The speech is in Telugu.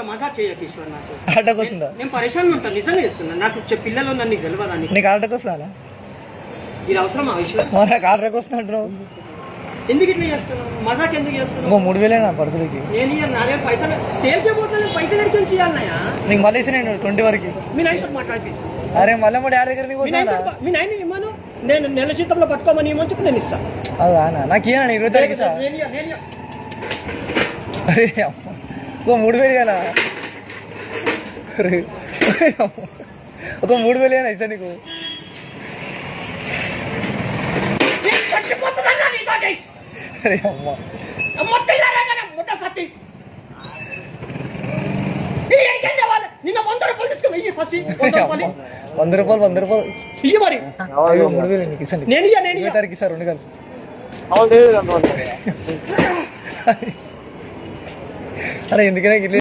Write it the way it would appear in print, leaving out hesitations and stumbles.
మజాక్ చేయకు ఈశ్వర్. నాకు ఆటకు వస్తుందా? నేను పరేషాన్ ఉంటాను, నిజంగా చెప్తున్నా. నాకు పిల్లలు నన్ను గెలవదా? నీకు ఆటకు వస్తుందా? ఇది అవసరమా ఈశ్వర్? నాకు ఆటకు వస్తున్నట్టు ఎందుకు ఇట్లా చేస్తున్నావు? మజాక్ ఎందుకు చేస్తున్నావు? 3000 పడుతులకి నేను నాదే పైసలు సేవ్ చేయబోతున్నా. పైసలు ఎడికి చేయాలన్నాయా? నీకు మళ్ళీ నేను 20 వరకు మీ నాయనతో మాట్లాడిపిస్తాను. అరే మళ్ళీ మా డాడీ దగ్గర మీ నాయన ఇమ్మను, నేను నెల జీతంలో పట్టుకోమని ఇమ్మని చెప్పి నేను ఇస్తాను. అదా నాకు ఏనా 20 తారీఖు ఇస్తా. అరే ఒక 3000 కదా, ఒక 3000 ఇస్తా నీకు. అరే అమ్మ 100 రూపాయలు తీసుకుని ఇయ్యి ఫస్ట్. 100 రూపాయలు ఇయ్యి మరి. 3000 నీకు ఇస్తాను. నేను 20 తారీఖు ఇస్తా 2 గంటలు. అరే ఎందుకనే